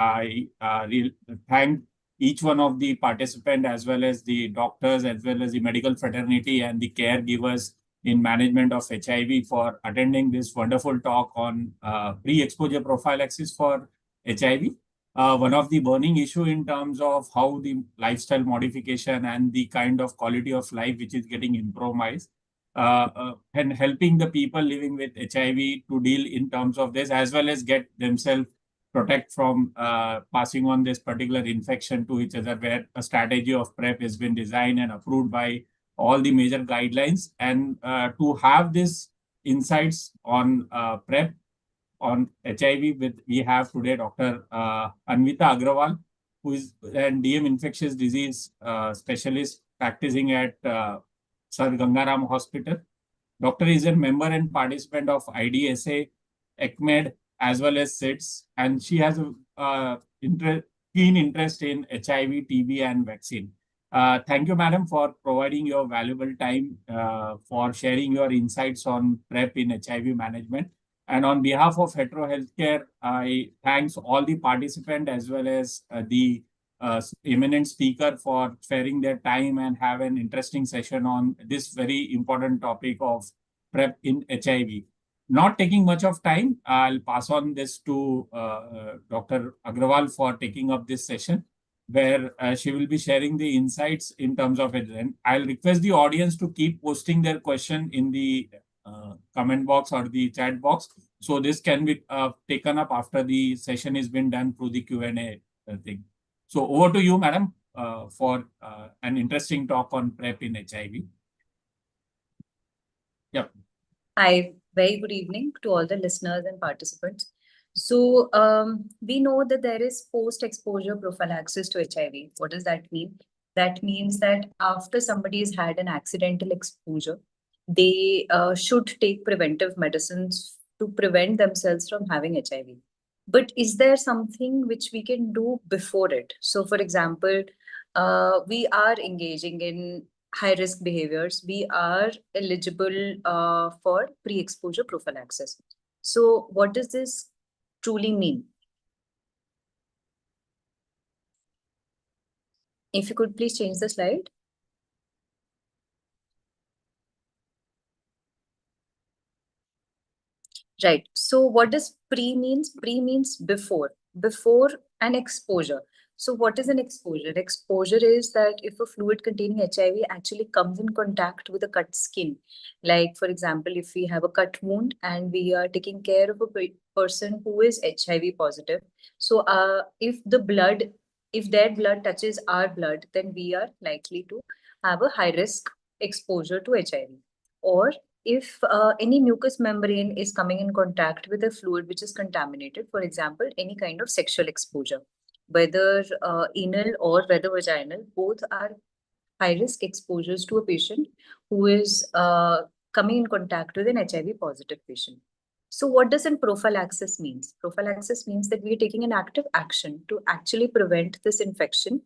I thank each one of the participants as well as the doctors, as well as the medical fraternity and the caregivers in management of HIV for attending this wonderful talk on pre-exposure prophylaxis for HIV. One of the burning issue in terms of how the lifestyle modification and the kind of quality of life which is getting improvised, and helping the people living with HIV to deal in terms of this, as well as get themselves protect from passing on this particular infection to each other, where a strategy of PrEP has been designed and approved by all the major guidelines. And to have this insights on PrEP on HIV, we have today Dr. Anivita Aggarwal, who is an DM infectious disease specialist practicing at Sir Gangaram Hospital. Doctor is a member and participant of IDSA, ECMED, as well as SIDS, and she has a keen interest in HIV, TB, and vaccine. Thank you, madam, for providing your valuable time for sharing your insights on PrEP in HIV management. And on behalf of Hetero Healthcare, I thanks all the participants as well as the eminent speaker for sparing their time and have an interesting session on this very important topic of PrEP in HIV. Not taking much of time, I'll pass on this to Dr. Aggarwal for taking up this session, where she will be sharing the insights in terms of it. And I'll request the audience to keep posting their question in the comment box or the chat box. So this can be taken up after the session has been done through the Q&A thing. So over to you, madam, for an interesting talk on PrEP in HIV. Yep. Hi, very good evening to all the listeners and participants. So we know that there is post-exposure prophylaxis to HIV. What does that mean? That means that after somebody has had an accidental exposure, they should take preventive medicines to prevent themselves from having HIV. But is there something which we can do before it? So, for example, we are engaging in high-risk behaviors. We are eligible for pre-exposure prophylaxis. So, what does this truly mean? If you could please change the slide. Right. So what does pre means? Pre means before an exposure. So what is an exposure? Exposure is that if a fluid containing HIV actually comes in contact with a cut skin, like for example, if we have a cut wound and we are taking care of a person who is HIV positive. So if their blood touches our blood, then we are likely to have a high risk exposure to HIV. Or if any mucous membrane is coming in contact with a fluid which is contaminated, for example, any kind of sexual exposure, whether anal or whether vaginal, both are high-risk exposures to a patient who is coming in contact with an HIV positive patient. So what does prophylaxis means? Prophylaxis means that we are taking an active action to actually prevent this infection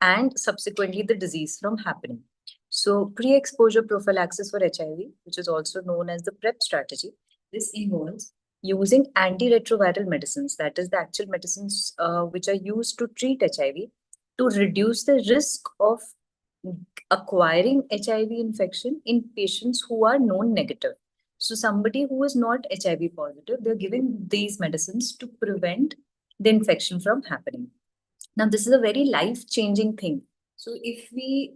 and subsequently the disease from happening. So pre-exposure prophylaxis for HIV, which is also known as the PrEP strategy, this involves using antiretroviral medicines, that is the actual medicines which are used to treat HIV, to reduce the risk of acquiring HIV infection in patients who are known negative. So somebody who is not HIV positive, they're giving these medicines to prevent the infection from happening. Now, this is a very life-changing thing. So if we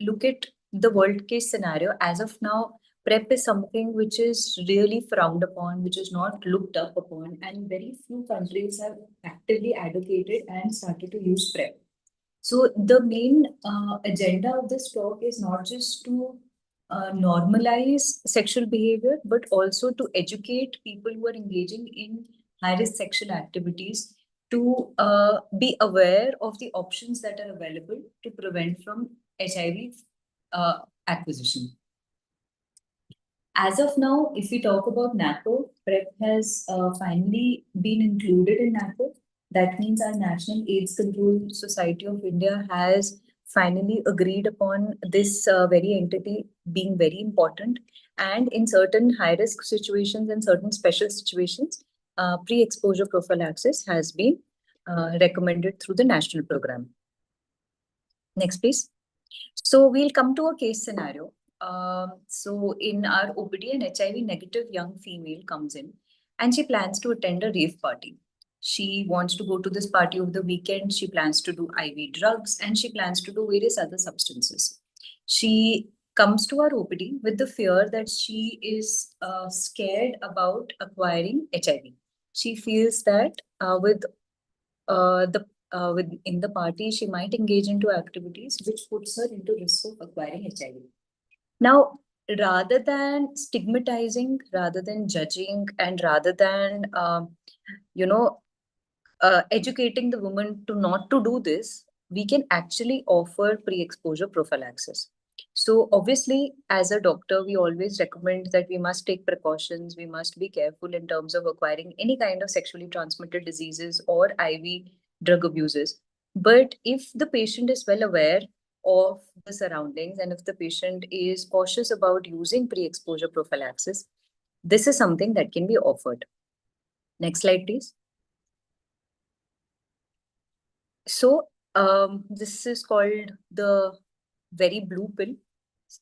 look at the world case scenario, as of now, PrEP is something which is really frowned upon, which is not looked up upon, and very few countries have actively advocated and started to use PrEP. So the main agenda of this talk is not just to normalize sexual behavior, but also to educate people who are engaging in high-risk sexual activities to be aware of the options that are available to prevent from HIV acquisition. As of now, if we talk about NAPO, PrEP has finally been included in NAPO. That means our National AIDS Control Society of India has finally agreed upon this very entity being very important. And in certain high-risk situations and certain special situations, pre-exposure prophylaxis has been recommended through the national program. Next, please. So we'll come to a case scenario. So in our OPD, an HIV negative young female comes in and she plans to attend a rave party. She wants to go to this party over the weekend. She plans to do IV drugs and she plans to do various other substances. She comes to our OPD with the fear that she is scared about acquiring HIV. She feels that in the party, she might engage into activities which puts her into risk of acquiring HIV. Now, rather than stigmatizing, rather than judging, and rather than you know educating the woman to not to do this, we can actually offer pre-exposure prophylaxis. So obviously, as a doctor, we always recommend that we must take precautions. We must be careful in terms of acquiring any kind of sexually transmitted diseases or IV drug abuses. But if the patient is well aware of the surroundings and if the patient is cautious about using pre-exposure prophylaxis, this is something that can be offered. Next slide, please. So this is called the very blue pill.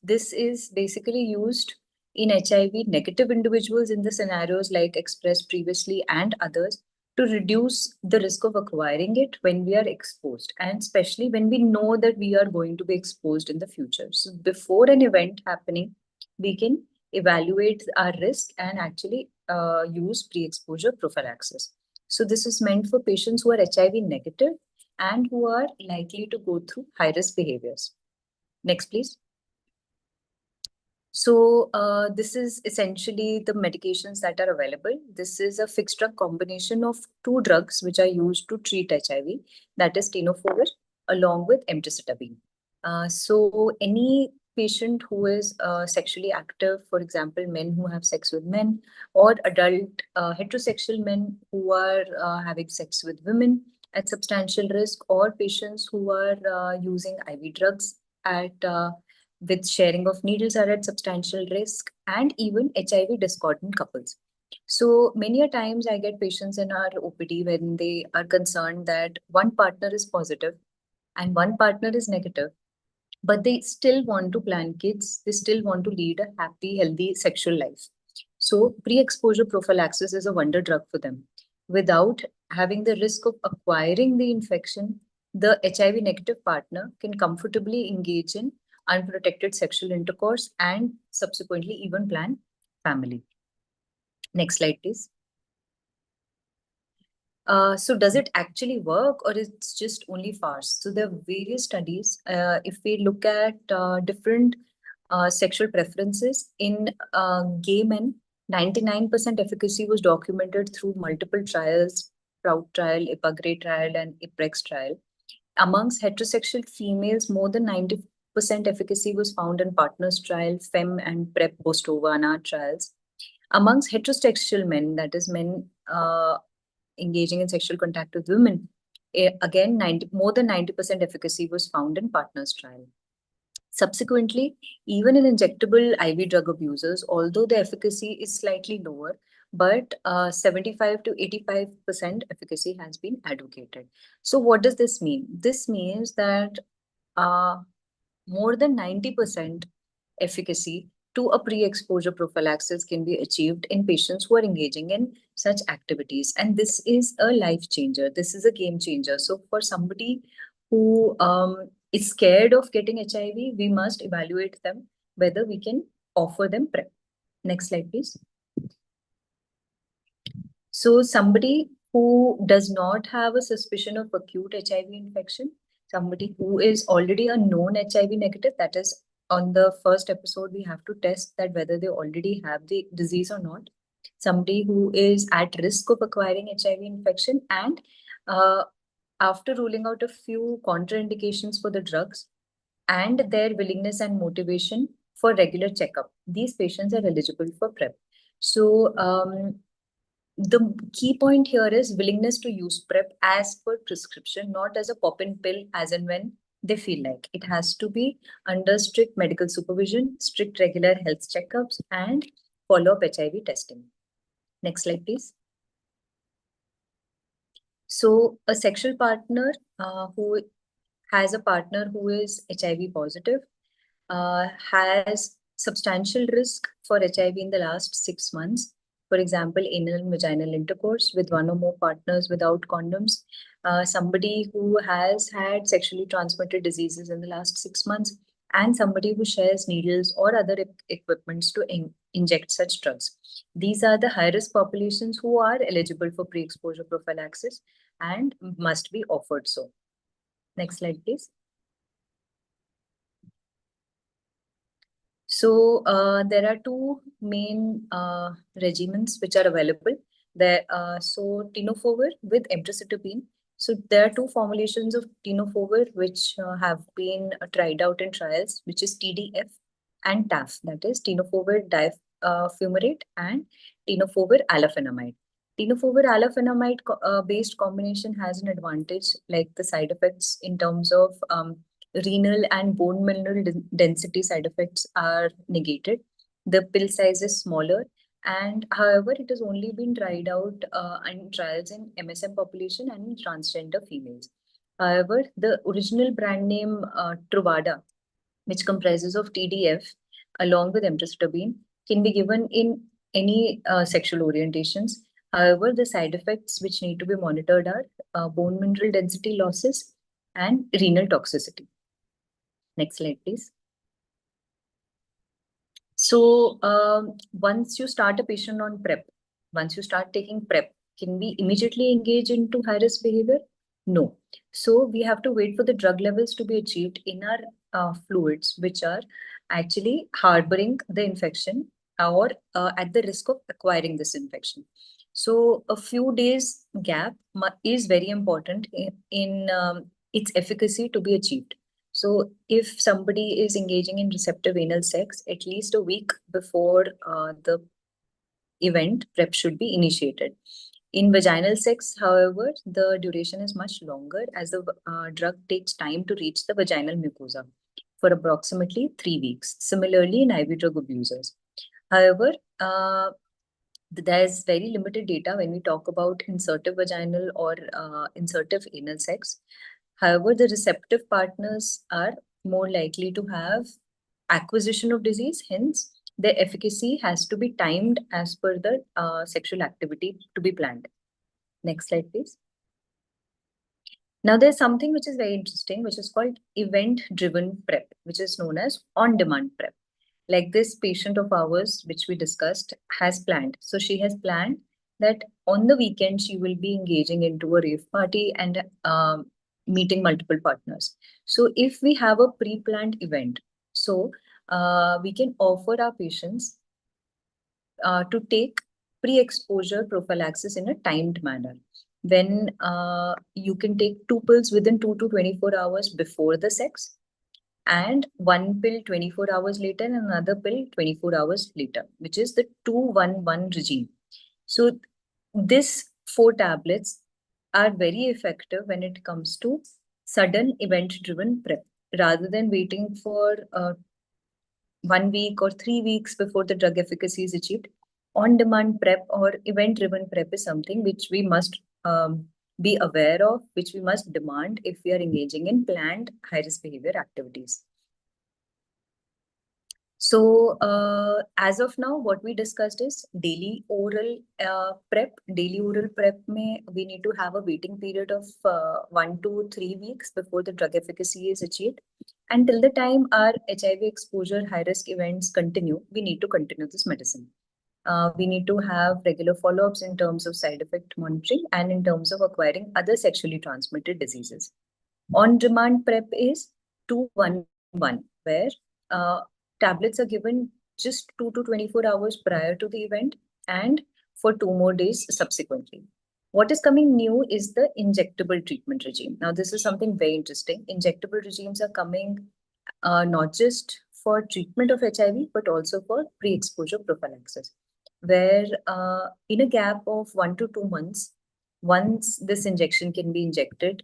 This is basically used in HIV negative individuals in the scenarios like expressed previously and others to reduce the risk of acquiring it when we are exposed, and especially when we know that we are going to be exposed in the future. So before an event happening, we can evaluate our risk and actually use pre-exposure prophylaxis. So this is meant for patients who are HIV negative and who are likely to go through high-risk behaviors. Next, please. So this is essentially the medications that are available. This is a fixed drug combination of two drugs which are used to treat HIV, that is tenofovir along with emtricitabine. So any patient who is sexually active, for example, men who have sex with men or adult heterosexual men who are having sex with women at substantial risk, or patients who are using IV drugs at with sharing of needles are at substantial risk, and even HIV discordant couples. So many a times I get patients in our OPD when they are concerned that one partner is positive and one partner is negative, but they still want to plan kids, they still want to lead a happy, healthy sexual life. So pre-exposure prophylaxis is a wonder drug for them. Without having the risk of acquiring the infection, the HIV negative partner can comfortably engage in unprotected sexual intercourse and subsequently even plan family. Next slide, please. So does it actually work, or it's just only farce? So there are various studies. If we look at different sexual preferences in gay men, 99% efficacy was documented through multiple trials, Prout trial, Ipagre trial, and Iprex trial. Amongst heterosexual females, more than 90% efficacy was found in Partners trial, FEM and PrEP Bostovana trials. Amongst heterosexual men, that is men engaging in sexual contact with women, again, more than 90% efficacy was found in Partners trial. Subsequently, even in injectable IV drug abusers, although the efficacy is slightly lower, but 75 to 85% efficacy has been advocated. So what does this mean? This means that more than 90% efficacy to a pre-exposure prophylaxis can be achieved in patients who are engaging in such activities. And this is a life changer. This is a game changer. So for somebody who is scared of getting HIV, we must evaluate them whether we can offer them PrEP. Next slide, please. So somebody who does not have a suspicion of acute HIV infection, somebody who is already a known HIV negative, that is on the first episode, we have to test that whether they already have the disease or not. Somebody who is at risk of acquiring HIV infection, and after ruling out a few contraindications for the drugs and their willingness and motivation for regular checkup, these patients are eligible for PrEP. So the key point here is willingness to use PrEP as per prescription, not as a pop-in pill as and when they feel like. It has to be under strict medical supervision, strict regular health checkups, and follow-up HIV testing. Next slide, please. So a sexual partner who has a partner who is HIV positive has substantial risk for HIV in the last 6 months. For example, anal and vaginal intercourse with one or more partners without condoms. Somebody who has had sexually transmitted diseases in the last 6 months, and somebody who shares needles or other equipments to inject such drugs. These are the high risk populations who are eligible for pre exposure prophylaxis and must be offered so. Next slide, please. So there are two main regimens which are available. So tenofovir with emtricitabine. So there are two formulations of tenofovir which have been tried out in trials, which is TDF and TAF, that is tenofovir difumarate and tenofovir alafenamide. Tenofovir alafenamide based combination has an advantage, like the side effects in terms of renal and bone mineral density side effects are negated. The pill size is smaller, and however, it has only been tried out in trials in MSM population and in transgender females. However, the original brand name Truvada, which comprises of TDF along with emtricitabine, can be given in any sexual orientations. However, the side effects which need to be monitored are bone mineral density losses and renal toxicity. Next slide, please. So once you start a patient on PrEP, once you start taking PrEP, can we immediately engage into high-risk behavior? No. So we have to wait for the drug levels to be achieved in our fluids, which are actually harboring the infection or at the risk of acquiring this infection. So a few days gap is very important in its efficacy to be achieved. So if somebody is engaging in receptive anal sex, at least a week before the event, PrEP should be initiated. In vaginal sex, however, the duration is much longer as the drug takes time to reach the vaginal mucosa for approximately 3 weeks. Similarly, in IV drug abusers. However, there's very limited data when we talk about insertive vaginal or insertive anal sex. However, the receptive partners are more likely to have acquisition of disease, hence, their efficacy has to be timed as per the sexual activity to be planned. Next slide, please. Now, there's something which is very interesting, which is called event-driven PrEP, which is known as on-demand PrEP. Like this patient of ours, which we discussed, has planned. So she has planned that on the weekend, she will be engaging into a rave party and meeting multiple partners. So if we have a pre-planned event, so we can offer our patients to take pre-exposure prophylaxis in a timed manner. When you can take 2 pills within 2 to 24 hours before the sex, and 1 pill 24 hours later and another pill 24 hours later, which is the 2-1-1 regime. So these 4 tablets are very effective when it comes to sudden event-driven PrEP, rather than waiting for 1 week or 3 weeks before the drug efficacy is achieved. On-demand PrEP or event-driven PrEP is something which we must be aware of, which we must demand if we are engaging in planned high-risk behavior activities. So as of now, what we discussed is daily oral PrEP. Daily oral PrEP we need to have a waiting period of 1 to 3 weeks before the drug efficacy is achieved. And till the time our HIV exposure high-risk events continue, we need to continue this medicine. We need to have regular follow-ups in terms of side effect monitoring and in terms of acquiring other sexually transmitted diseases. On-demand PrEP is 2-1-1, where tablets are given just 2 to 24 hours prior to the event and for 2 more days subsequently. What is coming new is the injectable treatment regime. Now, this is something very interesting. Injectable regimes are coming not just for treatment of HIV, but also for pre-exposure prophylaxis, where in a gap of 1 to 2 months, once this injection can be injected,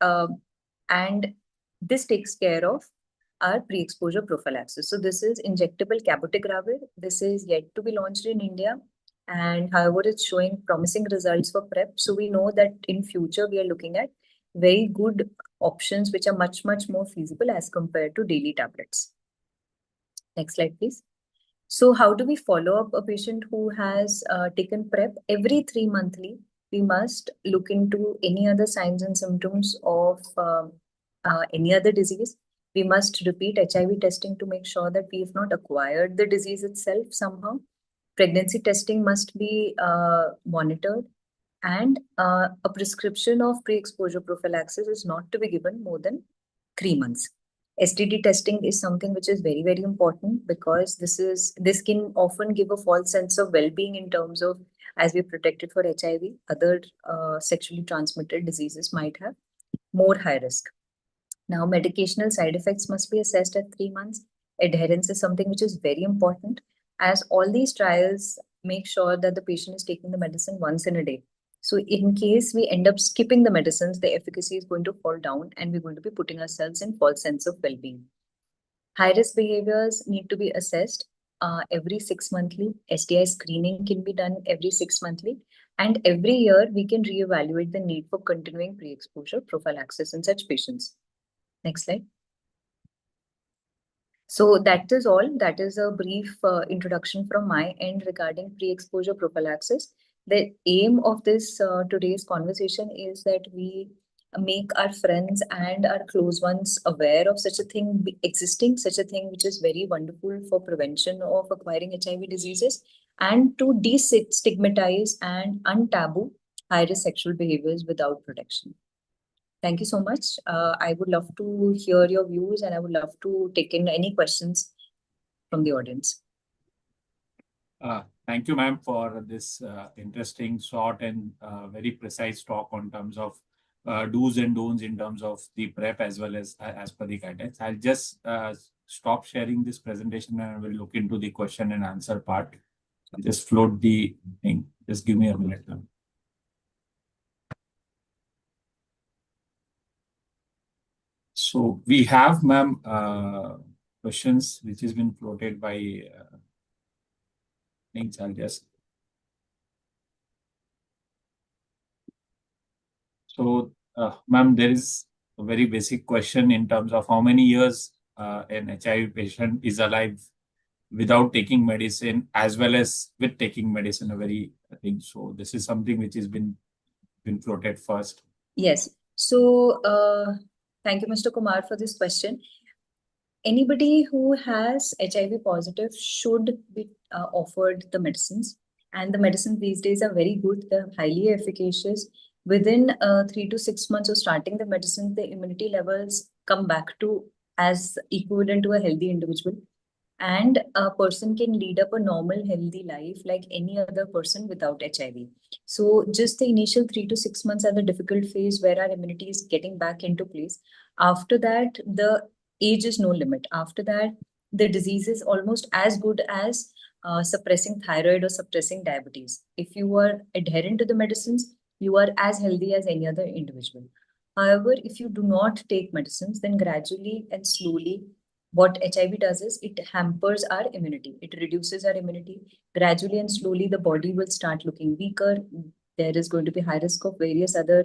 and this takes care of our pre-exposure prophylaxis. So this is injectable cabotegravir. This is yet to be launched in India. And however, it's showing promising results for PrEP. So we know that in future we are looking at very good options which are much, much more feasible as compared to daily tablets. Next slide, please. So how do we follow up a patient who has taken PrEP? Every 3 monthly, we must look into any other signs and symptoms of any other disease. We must repeat HIV testing to make sure that we have not acquired the disease itself somehow. Pregnancy testing must be monitored, and a prescription of pre-exposure prophylaxis is not to be given more than 3 months. STD testing is something which is very, very important, because this can often give a false sense of well-being in terms of, as we're protected for HIV, other sexually transmitted diseases might have more high risk. Now, medicational side effects must be assessed at 3 months. Adherence is something which is very important, as all these trials make sure that the patient is taking the medicine once in a day. So in case we end up skipping the medicines, the efficacy is going to fall down and we're going to be putting ourselves in false sense of well-being. High-risk behaviors need to be assessed every 6 monthly. STI screening can be done every 6 monthly. And every year, we can reevaluate the need for continuing pre-exposure prophylaxis in such patients. Next slide. So that is all. That is a brief introduction from my end regarding pre-exposure prophylaxis. The aim of this today's conversation is that we make our friends and our close ones aware of such a thing existing, such a thing which is very wonderful for prevention of acquiring HIV diseases, and to destigmatize and untaboo high-risk sexual behaviors without protection. Thank you so much. I would love to hear your views, and I would love to take in any questions from the audience. Thank you, ma'am, for this interesting, short, and very precise talk on terms of do's and don'ts in terms of the PrEP as well as per the guidance. I'll just stop sharing this presentation and I will look into the question and answer part. I'll just float the thing. Just give me a minute, ma'am. So we have, ma'am, questions which has been floated by things. I'll just. So, ma'am, there is a very basic question in terms of how many years an HIV patient is alive without taking medicine as well as with taking medicine. A very thing. So this is something which has been floated first. Yes. So thank you, Mr. Kumar, for this question. Anybody who has HIV positive should be offered the medicines. And the medicines these days are very good. They're highly efficacious. Within 3 to 6 months of starting the medicine, the immunity levels come back to as equivalent to a healthy individual. And a person can lead up a normal, healthy life like any other person without HIV. So just the initial 3 to 6 months are the difficult phase where our immunity is getting back into place. After that, the age is no limit. After that, the disease is almost as good as suppressing thyroid or suppressing diabetes. If you are adherent to the medicines, you are as healthy as any other individual. However, if you do not take medicines, then gradually and slowly, what HIV does is it hampers our immunity. It reduces our immunity. Gradually and slowly, the body will start looking weaker. There is going to be high risk of various other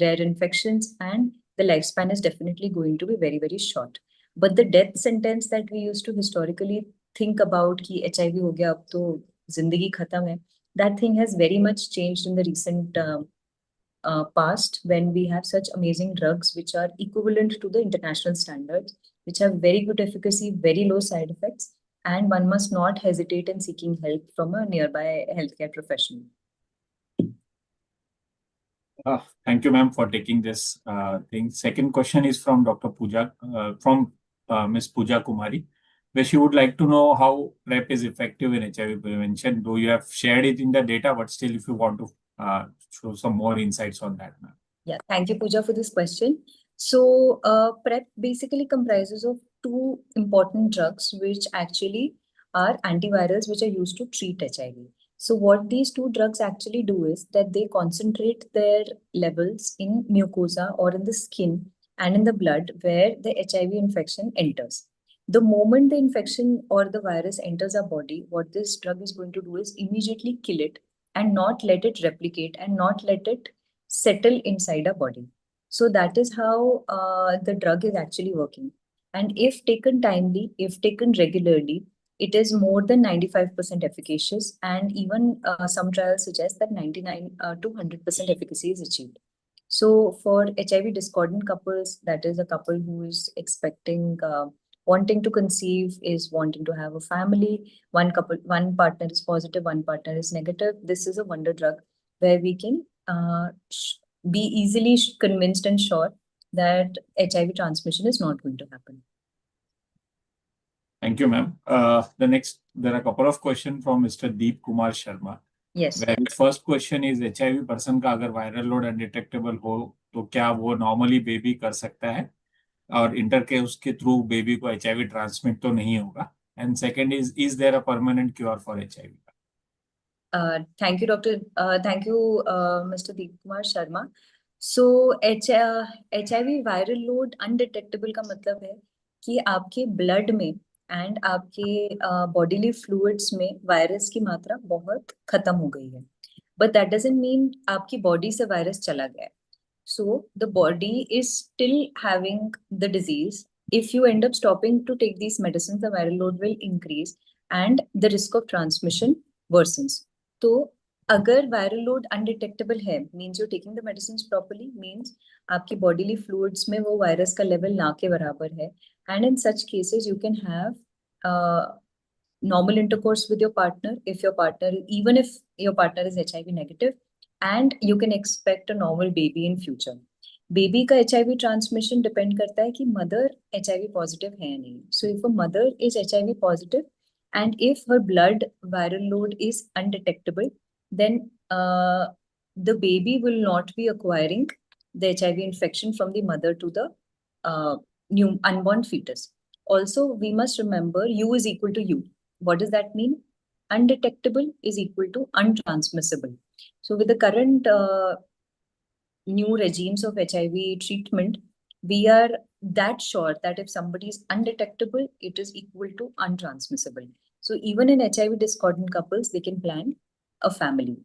rare infections, and the lifespan is definitely going to be very, very short. But the death sentence that we used to historically think about, ki HIV ho gaya, ab to zindagi khatam hai, that thing has very much changed in the recent past, when we have such amazing drugs which are equivalent to the international standards, which have very good efficacy, very low side effects, and one must not hesitate in seeking help from a nearby healthcare professional. Thank you, ma'am, for taking this thing. Second question is from Dr. Pooja, from Ms. Pooja Kumari, where she would like to know how PrEP is effective in HIV prevention. Though you have shared it in the data, but still, if you want to show some more insights on that, ma'am. Yeah, thank you, Pooja, for this question. So, PrEP basically comprises of two important drugs, which actually are antivirals, which are used to treat HIV. So what these two drugs actually do is that they concentrate their levels in mucosa or in the skin and in the blood where the HIV infection enters. The moment the infection or the virus enters our body, what this drug is going to do is immediately kill it and not let it replicate and not let it settle inside our body. So that is how the drug is actually working. And if taken timely, if taken regularly, it is more than 95% efficacious. And even some trials suggest that 99 to 100% efficacy is achieved. So for HIV discordant couples, that is a couple who is expecting, wanting to conceive, is wanting to have a family. One partner is positive, one partner is negative. This is a wonder drug where we can be easily convinced and sure that HIV transmission is not going to happen. Thank you, ma'am. There are a couple of questions from Mr. Deep Kumar Sharma. Yes. Where the first question is HIV person का अगर viral load undetectable हो तो क्या वो normally baby कर सकता है और इंटर के उसके थ्रू बेबी को HIV ट्रांसमिट तो नहीं होगा. And second is there a permanent cure for HIV? Thank you, Doctor. Thank you, Mr. Deep Kumar Sharma. So HIV viral load undetectable का मतलब है कि आपके ब्लड में एंड आपके बॉडीली फ्लूइड्स में वायरस की मात्रा बहुत खत्म हो गई है. बट दैट डजंट मीन आपकी बॉडी से वायरस चला गया है. So the body is still having the disease. If you end up stopping to take these medicines, the viral load will increase and the risk of transmission worsens. तो अगर viral load undetectable है, means you taking the medicine properly, means आपकी bodily fluids में वो virus का level ना के बराबर है. And in such cases you can have normal intercourse with your partner if your partner, even if your partner is HIV negative, and you can expect a normal baby in future. Baby का HIV transmission depend करता है कि mother HIV positive है या नहीं. So if a mother is HIV positive and if her blood viral load is undetectable, then the baby will not be acquiring the HIV infection from the mother to the new unborn fetus. Also, we must remember U is equal to U. What does that mean? Undetectable is equal to untransmissible. So with the current new regimes of HIV treatment, we are that sure that if somebody is undetectable, it is equal to untransmissible. So even in HIV discordant couples, they can plan a family.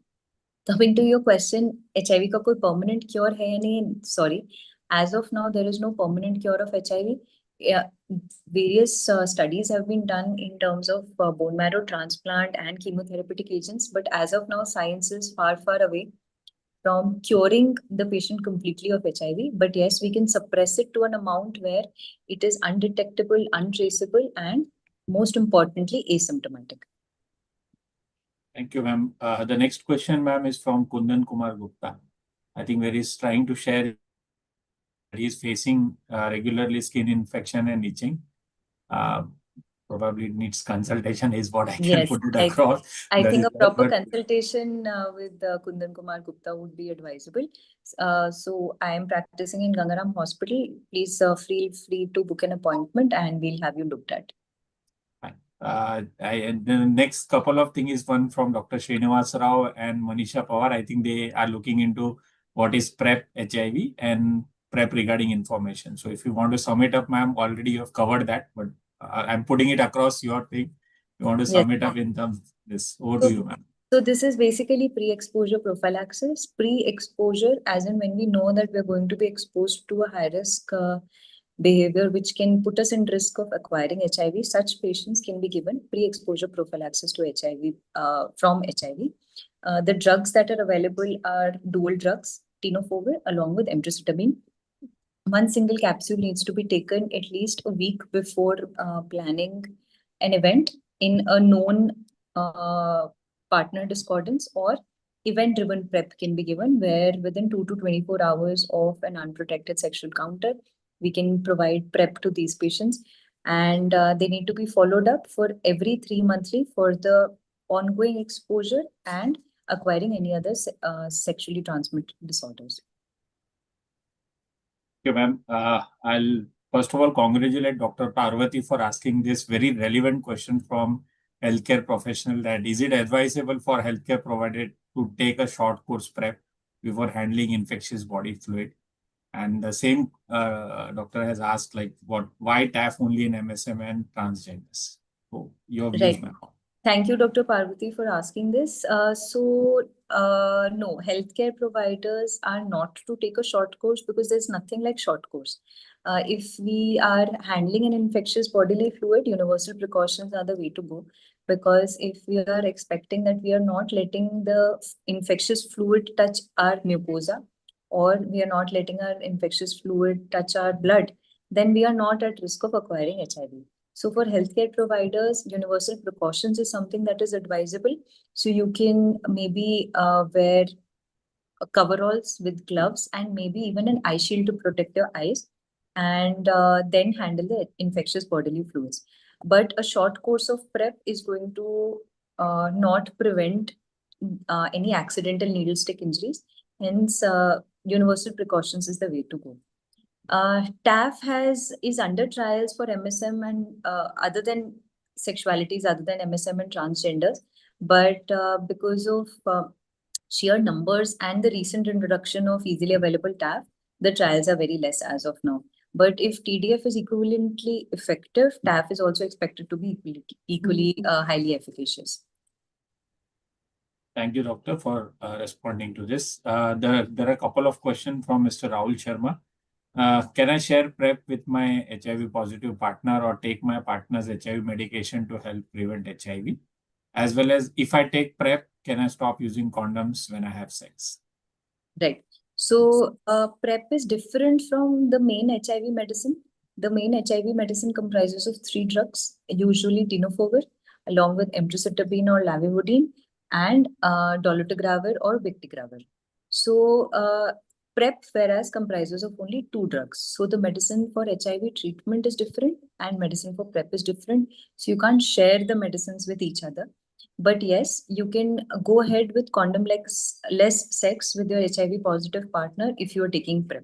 Coming to your question, HIV का कोई permanent cure है या नहीं? Sorry, as of now there is no permanent cure of HIV. Yeah, various studies have been done in terms of bone marrow transplant and chemotherapeutic agents, but as of now, science is far, far away from curing the patient completely of HIV. But yes, we can suppress it to an amount where it is undetectable, untraceable, and most importantly, asymptomatic. Thank you, ma'am. The next question, ma'am, is from Kundan Kumar Gupta. I think where he's trying to share he's facing regularly skin infection and itching. Probably needs consultation is what I can put it across. I think a proper consultation with Kundan Kumar Gupta would be advisable. So I am practicing in Gangaram Hospital. Please feel free to book an appointment and we'll have you looked at. And the next couple of things is one from Dr. Srinivas Rao and Manisha Pawar. I think they are looking into what is PrEP HIV and PrEP regarding information. So if you want to sum it up, ma'am, already you have covered that, but I'm putting it across your thing. You want to sum it up in terms of this. Over to you, ma'am. So this is basically pre-exposure prophylaxis. Pre-exposure, as in when we know that we're going to be exposed to a high-risk behavior which can put us in risk of acquiring HIV, such patients can be given pre-exposure prophylaxis to HIV from HIV. The drugs that are available are dual drugs, tenofovir along with emtricitabine. One single capsule needs to be taken at least a week before planning an event in a known partner discordance, or event-driven PrEP can be given where within 2 to 24 hours of an unprotected sexual encounter, we can provide PrEP to these patients, and they need to be followed up for every 3 monthly for the ongoing exposure and acquiring any other sexually transmitted disorders. Okay, ma'am. I'll first of all congratulate Dr. Parvati for asking this very relevant question from healthcare professional, that is it advisable for healthcare provider to take a short course PrEP before handling infectious body fluid? And the same doctor has asked like why TAF only in MSM and transgenders? So your views, Right. ma'am. Thank you, Dr. Parvati, for asking this. No, healthcare providers are not to take a short course because there's nothing like short course. If we are handling an infectious bodily fluid, universal precautions are the way to go. Because if we are expecting that we are not letting the infectious fluid touch our mucosa, or we are not letting our infectious fluid touch our blood, then we are not at risk of acquiring HIV. So for healthcare providers, universal precautions is something that is advisable. So you can maybe wear coveralls with gloves and maybe even an eye shield to protect your eyes, and then handle the infectious bodily fluids. But a short course of PrEP is going to not prevent any accidental needle stick injuries. Hence, universal precautions is the way to go. TAF is under trials for MSM and other than sexualities, other than MSM and transgenders. But because of sheer numbers and the recent introduction of easily available TAF, the trials are very less as of now. But if TDF is equivalently effective, TAF is also expected to be equally highly efficacious. Thank you, doctor, for responding to this. There are a couple of questions from Mr. Rahul Sharma. Can I share PrEP with my HIV positive partner or take my partner's HIV medication to help prevent HIV? As well as if I take PrEP, can I stop using condoms when I have sex? Right. So, PrEP is different from the main HIV medicine. The main HIV medicine comprises of three drugs, usually tenofovir, along with emtricitabine or lamivudine, and dolutegravir or bictegravir. So, PrEP, whereas comprises of only two drugs. So, the medicine for HIV treatment is different, and medicine for PrEP is different. So, you can't share the medicines with each other. But yes, you can go ahead with condom less sex with your HIV positive partner if you are taking PrEP.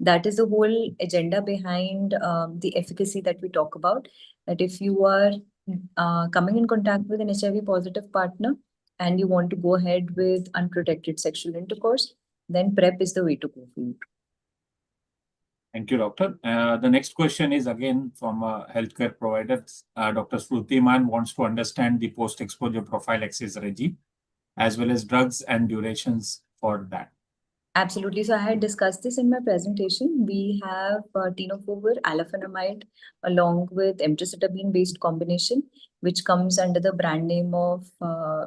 That is the whole agenda behind the efficacy that we talk about. That if you are coming in contact with an HIV positive partner and you want to go ahead with unprotected sexual intercourse, then PrEP is the way to go for you. Thank you, doctor. The next question is again from a healthcare provider. Dr. Smrutiman wants to understand the post-exposure prophylaxis regime as well as drugs and durations for that. Absolutely. So I had discussed this in my presentation. We have tenofovir, alafenamide, along with emtricitabine based combination, which comes under the brand name of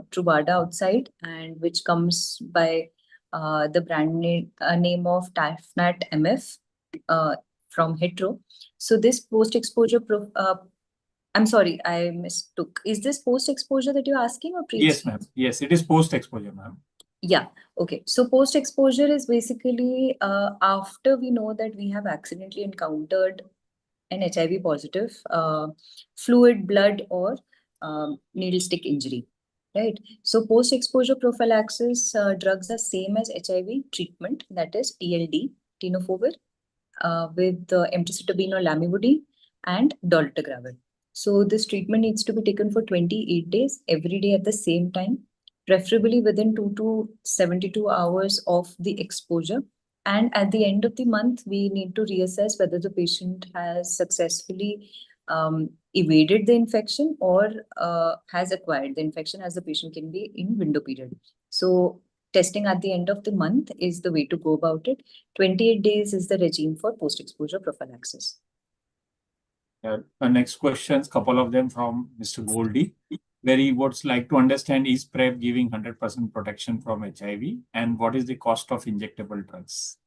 Truvada outside, and which comes by the name of Tafnat MF from Hetero. So this post-exposure, I'm sorry, I mistook. Is this post-exposure that you're asking or pre? Yes, ma'am. Yes, it is post-exposure, ma'am. Yeah. Okay. So post exposure is basically after we know that we have accidentally encountered an HIV positive fluid, blood, or needle stick injury. Right. So post exposure prophylaxis drugs are same as HIV treatment, that is TLD, tenofovir, with emtricitabine or lamivudine and dolutegravir. So this treatment needs to be taken for 28 days every day at the same time, preferably within 2 to 72 hours of the exposure. And at the end of the month, we need to reassess whether the patient has successfully evaded the infection or has acquired the infection, as the patient can be in window period. So testing at the end of the month is the way to go about it. 28 days is the regime for post-exposure prophylaxis. Next questions, couple of them from Mr. Goldie, where he would like to understand, is PrEP giving 100% protection from HIV and what is the cost of injectable drugs?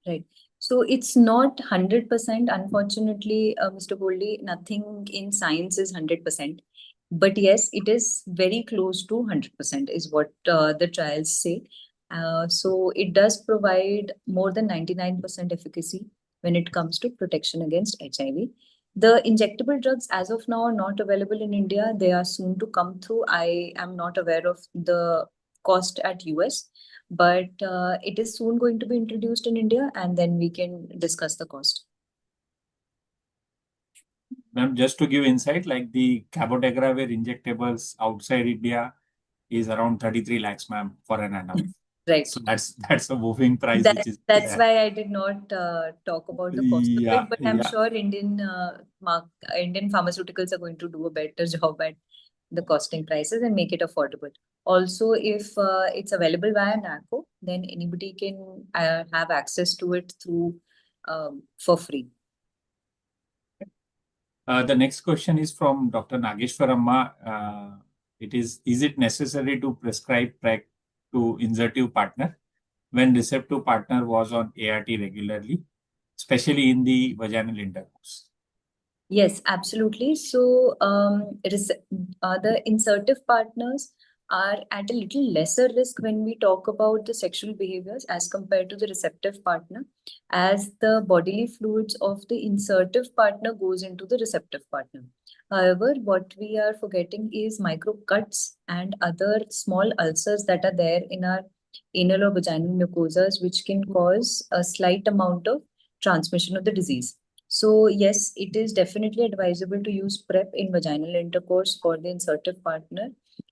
Right. So it's not 100%, unfortunately, Mr. Goldie, nothing in science is 100%. But yes, it is very close to 100% is what the trials say. So it does provide more than 99% efficacy when it comes to protection against HIV. The injectable drugs as of now are not available in India. They are soon to come through. I am not aware of the cost at US, but it is soon going to be introduced in India, and then we can discuss the cost. Ma'am, just to give insight, like the cabotegravir injectables outside India is around 33 lakhs, ma'am, for an adult. Right. So that's a moving price, That which is that's why I did not talk about the cost of yeah, it, but I'm yeah. sure Indian pharmaceuticals are going to do a better job at the costing prices and make it affordable. Also, if it's available via NACO, then anybody can have access to it through for free. The next question is from Dr. Nageshwaramma. Is it necessary to prescribe PrEP to insertive partner when receptive partner was on ART regularly, especially in the vaginal intercourse? Yes, absolutely. So, the insertive partners are at a little lesser risk when we talk about the sexual behaviors as compared to the receptive partner, as the bodily fluids of the insertive partner goes into the receptive partner. However, what we are forgetting is micro cuts and other small ulcers that are there in our anal or vaginal mucosas, which can cause a slight amount of transmission of the disease. So yes, it is definitely advisable to use PrEP in vaginal intercourse for the insertive partner,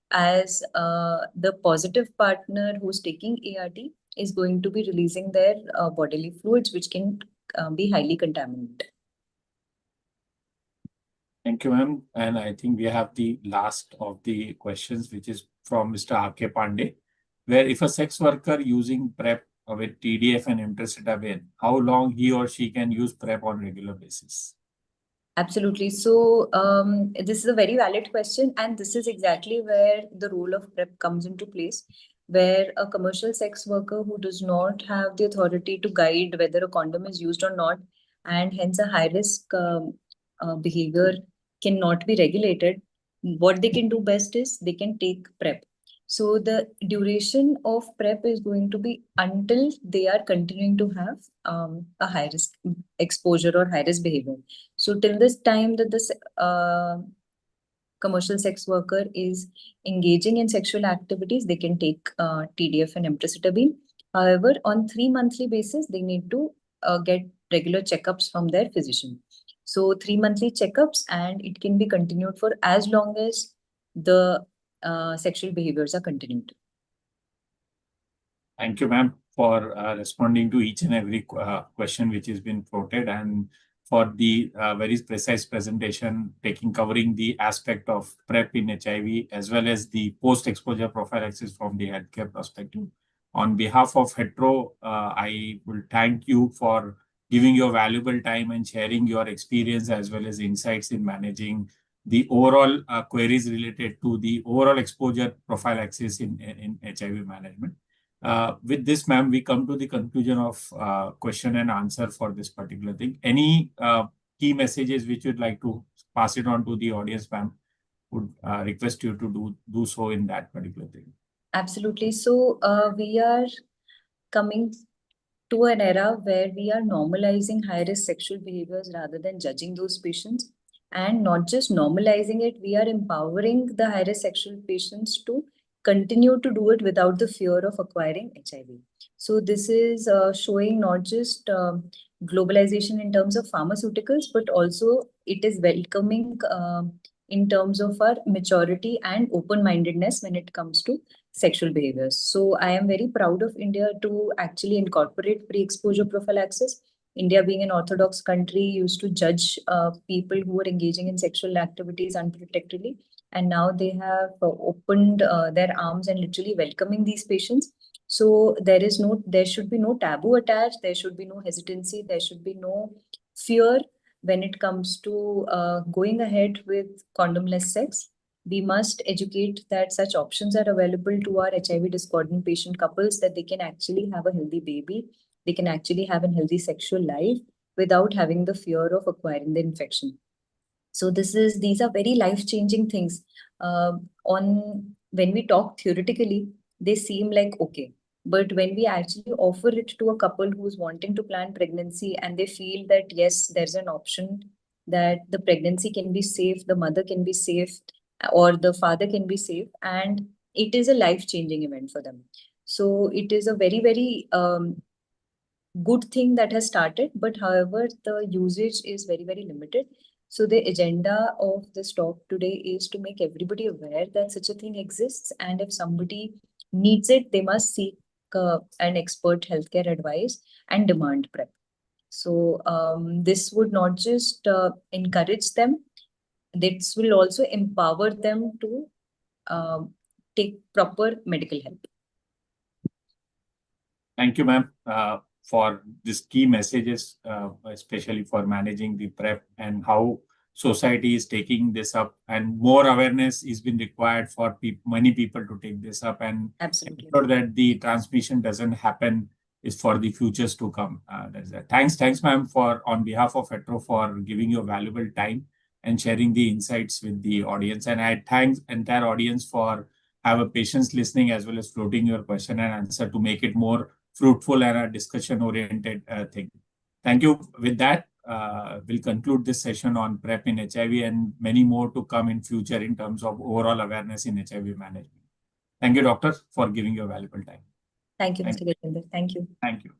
as the positive partner who's taking ART is going to be releasing their bodily fluids, which can be highly contaminated. Thank you, ma'am. And I think we have the last of the questions, which is from Mr. R.K. Pandey, where if a sex worker using PrEP with TDF and emtricitabine, how long he or she can use PrEP on regular basis? Absolutely. So, this is a very valid question, and this is exactly where the role of PrEP comes into place, where a commercial sex worker who does not have the authority to guide whether a condom is used or not, and hence a high risk behavior cannot be regulated, what they can do best is they can take PrEP. So, the duration of PrEP is going to be until they are continuing to have a high risk exposure or high risk behavior. So till this time that this commercial sex worker is engaging in sexual activities, they can take TDF and emtricitabine. However, on 3 monthly basis, they need to get regular checkups from their physician. So 3 monthly checkups, and it can be continued for as long as the sexual behaviors are continued. Thank you, ma'am, for responding to each and every question which has been floated, and for the very precise presentation, covering the aspect of PrEP in HIV as well as the post-exposure prophylaxis from the healthcare perspective. On behalf of Hetero, I will thank you for giving your valuable time and sharing your experience as well as insights in managing the overall queries related to the overall exposure prophylaxis in HIV management. With this, ma'am, we come to the conclusion of question and answer for this particular thing. Any key messages which you'd like to pass it on to the audience, ma'am? Would request you to do so in that particular thing. Absolutely. So we are coming to an era where we are normalizing high risk sexual behaviors rather than judging those patients. And not just normalizing it, we are empowering the high risk sexual patients to continue to do it without the fear of acquiring HIV. So, this is showing not just globalization in terms of pharmaceuticals, but also it is welcoming in terms of our maturity and open mindedness when it comes to sexual behaviors. So I am very proud of India to actually incorporate pre-exposure prophylaxis. India, being an orthodox country, used to judge people who were engaging in sexual activities unprotectedly, and now they have opened their arms and literally welcoming these patients. So there should be no taboo attached. There should be no hesitancy. There should be no fear when it comes to going ahead with condomless sex. We must educate that such options are available to our HIV discordant patient couples, that they can actually have a healthy baby, they can actually have a healthy sexual life without having the fear of acquiring the infection. So these are very life changing things. On When we talk theoretically, they seem like okay, but when we actually offer it to a couple who's wanting to plan pregnancy and they feel that yes, there's an option that the pregnancy can be safe, the mother can be safe, or the father can be safe, and it is a life changing event for them. So it is a very good thing that has started, but however, the usage is very limited. So the agenda of this talk today is to make everybody aware that such a thing exists, and if somebody needs it, they must seek and expert healthcare advice and demand PrEP. So this would not just encourage them, this will also empower them to take proper medical help. Thank you, ma'am, for these key messages, especially for managing the PrEP and how society is taking this up, and more awareness is been required for many people to take this up and Absolutely. ensure that the transmission doesn't happen is for the futures to come. That's that. Thanks, ma'am, for on behalf of Hetero for giving your valuable time and sharing the insights with the audience. And I thank entire audience for have a patience listening as well as floating your question and answer to make it more fruitful and a discussion-oriented thing. Thank you. With that, we'll conclude this session on PrEP in HIV and many more to come in future in terms of overall awareness in HIV management. Thank you, doctor, for giving your valuable time. Thank you, Mr. Gajendra. Thank you. Thank you.